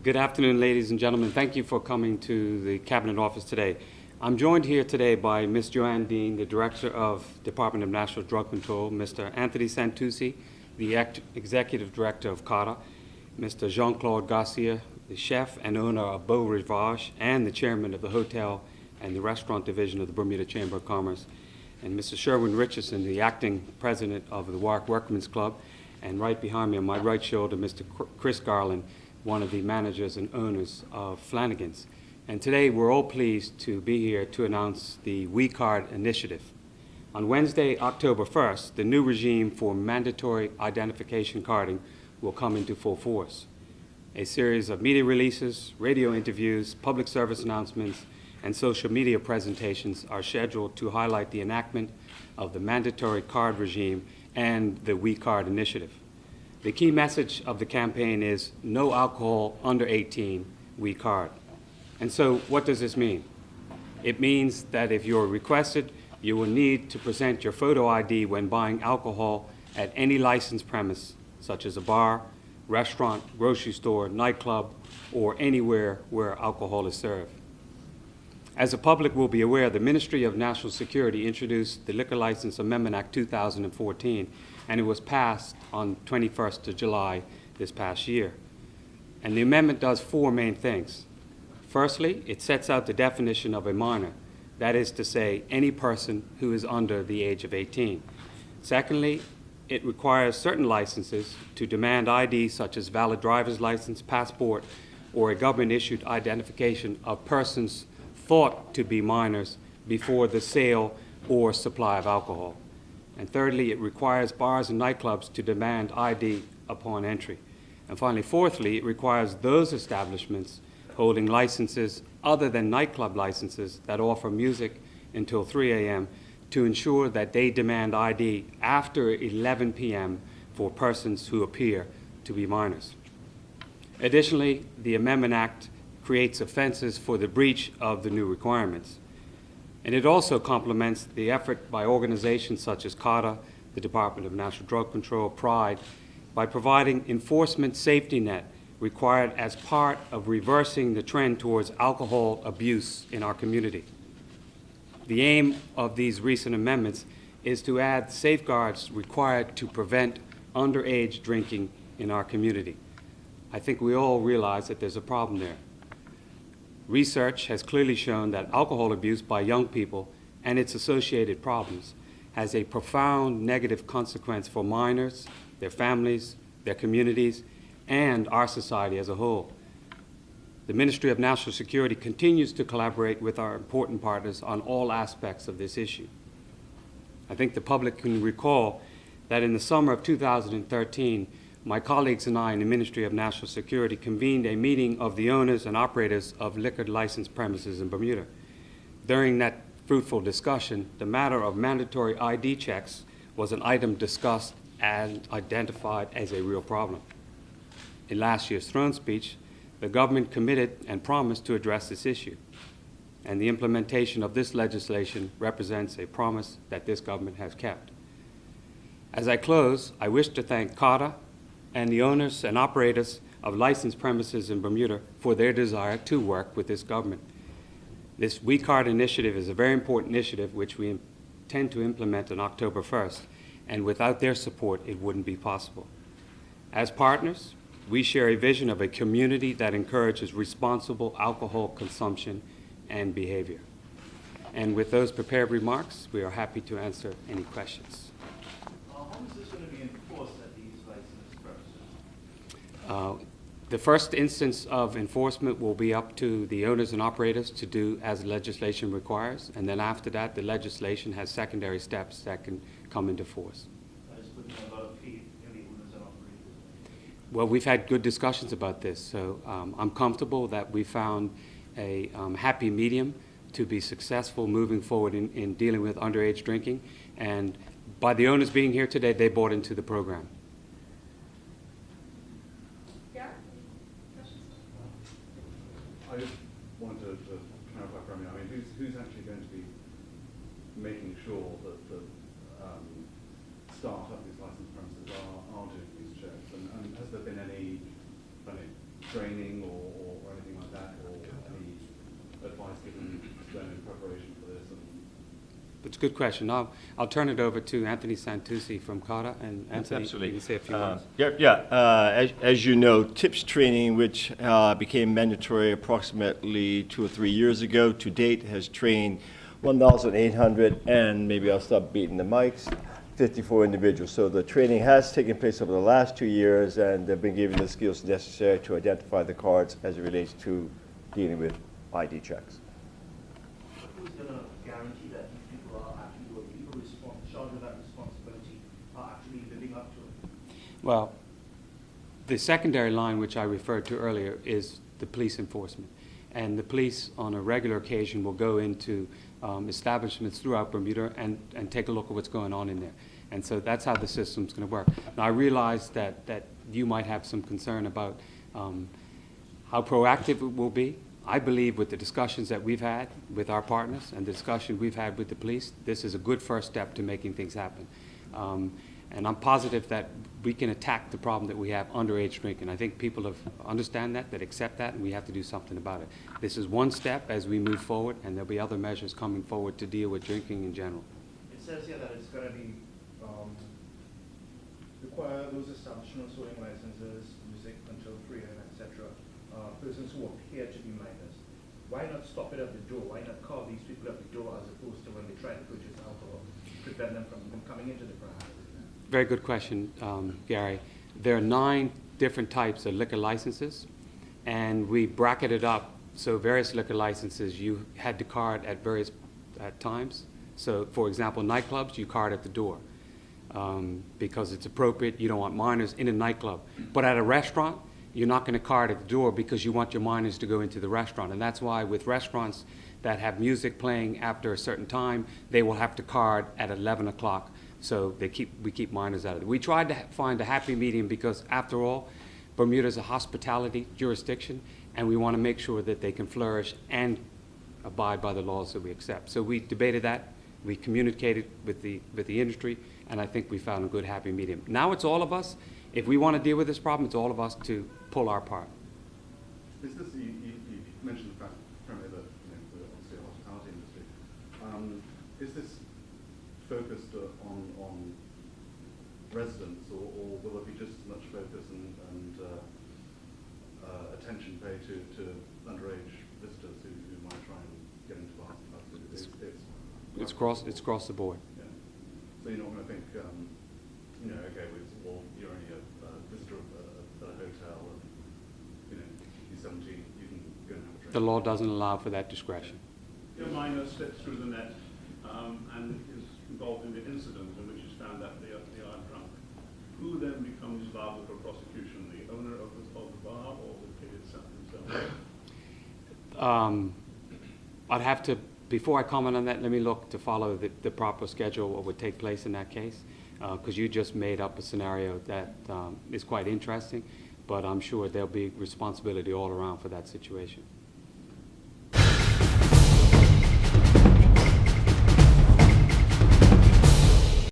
Good afternoon, ladies and gentlemen. Thank you for coming to the Cabinet Office today. I'm joined here today by Ms. Joanne Dean, the Director of Department of National Drug Control, Mr. Anthony Santucci, the Executive Director of CARTA, Mr. Jean-Claude Garcia, the chef and owner of Beau Rivage, and the Chairman of the Hotel and the Restaurant Division of the Bermuda Chamber of Commerce, and Mr. Sherwin Richardson, the Acting President of the Warwick Workmen's Club, and right behind me on my right shoulder, Mr. Chris Garland, one of the managers and owners of Flanagan's. And today we're all pleased to be here to announce the We Card initiative. On Wednesday, October 1st, the new regime for mandatory identification carding will come into full force. A series of media releases, radio interviews, public service announcements, and social media presentations are scheduled to highlight the enactment of the mandatory card regime and the We Card initiative. The key message of the campaign is no alcohol under 18, We Card. And so what does this mean? It means that if you're requested, you will need to present your photo ID when buying alcohol at any licensed premise, such as a bar, restaurant, grocery store, nightclub, or anywhere where alcohol is served. As the public will be aware, the Ministry of National Security introduced the Liquor License Amendment Act 2014, and it was passed on 21st of July this past year. And the amendment does four main things. Firstly, it sets out the definition of a minor, that is to say, any person who is under the age of 18. Secondly, it requires certain licenses to demand ID such as valid driver's license, passport, or a government-issued identification of persons thought to be minors before the sale or supply of alcohol. And thirdly, it requires bars and nightclubs to demand ID upon entry. And finally, fourthly, it requires those establishments holding licenses other than nightclub licenses that offer music until 3 a.m. to ensure that they demand ID after 11 p.m. for persons who appear to be minors. Additionally, the Amendment Act creates offenses for the breach of the new requirements. And it also complements the effort by organizations such as CARTA, the Department of National Drug Control, PRIDE, by providing enforcement safety net required as part of reversing the trend towards alcohol abuse in our community. The aim of these recent amendments is to add safeguards required to prevent underage drinking in our community. I think we all realize that there's a problem there. Research has clearly shown that alcohol abuse by young people and its associated problems has a profound negative consequence for minors, their families, their communities, and our society as a whole. The Ministry of National Security continues to collaborate with our important partners on all aspects of this issue. I think the public can recall that in the summer of 2013, my colleagues and I in the Ministry of National Security convened a meeting of the owners and operators of liquor licensed premises in Bermuda. During that fruitful discussion, the matter of mandatory ID checks was an item discussed and identified as a real problem. In last year's throne speech, the government committed and promised to address this issue. And the implementation of this legislation represents a promise that this government has kept. As I close, I wish to thank CARTA and the owners and operators of licensed premises in Bermuda for their desire to work with this government. This We Card initiative is a very important initiative which we intend to implement on October 1st, and without their support, it wouldn't be possible. As partners, we share a vision of a community that encourages responsible alcohol consumption and behavior. And with those prepared remarks, we are happy to answer any questions. How is this going to be enforced at these licensed premises? The first instance of enforcement will be up to the owners and operators to do as legislation requires, and then after that, the legislation has secondary steps that can come into force. I was looking about a fee in the owners and operators. Well, we've had good discussions about this, so I'm comfortable that we found a happy medium to be successful moving forward in dealing with underage drinking, and by the owners being here today, they bought into the program. I just wanted to clarify from you. I mean, who's actually going to be making sure that the staff at these licensed premises are doing these checks? And has there been any training or anything like that, or any advice given to them in preparation for this? It's a good question. I'll turn it over to Anthony Santucci from CARTA, and Anthony, Absolutely. you can say a few words. As you know, TIPS training, which became mandatory approximately 2 or 3 years ago, to date has trained 1,800, and maybe I'll stop beating the mics, 54 individuals. So the training has taken place over the last 2 years, and they've been given the skills necessary to identify the cards as it relates to dealing with ID checks. Who's going to guarantee that these people are actually who are legal charged with that responsibility are actually living up to it? Well, the secondary line, which I referred to earlier, is the police enforcement. And the police, on a regular occasion, will go into establishments throughout Bermuda and take a look at what's going on in there. And so that's how the system's going to work. Now, I realize that you might have some concern about how proactive it will be. I believe with the discussions that we've had with our partners and the discussion we've had with the police, this is a good first step to making things happen. And I'm positive that we can attack the problem that we have underage drinking. I think people understand that accept that, and we have to do something about it. This is one step as we move forward, and there'll be other measures coming forward to deal with drinking in general. It says here that it's going to be require those establishments holding licenses, music until 3 a.m., etc. Persons who appear to be minors. Why not stop it at the door? Why not call these people at the door as opposed to when they try to purchase alcohol, prevent them from even coming into the premises? Very good question, Gary. There are 9 different types of liquor licenses, and we bracketed up so various liquor licenses you had to card at various times. So, for example, nightclubs, you card at the door because it's appropriate. You don't want minors in a nightclub. But at a restaurant, you're not going to card at the door because you want your minors to go into the restaurant. And that's why with restaurants that have music playing after a certain time, they will have to card at 11 o'clock. So we keep minors out of it. We tried to find a happy medium because, after all, Bermuda is a hospitality jurisdiction, and we want to make sure that they can flourish and abide by the laws that we accept. So we debated that. We communicated with the industry, and I think we found a good happy medium. Now it's all of us. If we want to deal with this problem, it's all of us to pull our part. Is this, you mentioned the fact, apparently, that we're obviously a hospitality industry. Is this focused on residents, or will there be just as much focus and attention paid to underage visitors who might try and get into bars and pubs? It's across the board. Yeah. So you're not going to think, okay, well, you're only a visitor at a hotel, and you're 17, you can go and have a drink. The law doesn't allow for that discretion. If a minor slips through the net and is involved in the incident in which it's found that they are drunk, who then becomes liable for prosecution? The owner of the bar or the kid itself himself? I'd have to, before I comment on that, let me look to follow the proper schedule, what would take place in that case, because you just made up a scenario that is quite interesting, but I'm sure there'll be responsibility all around for that situation.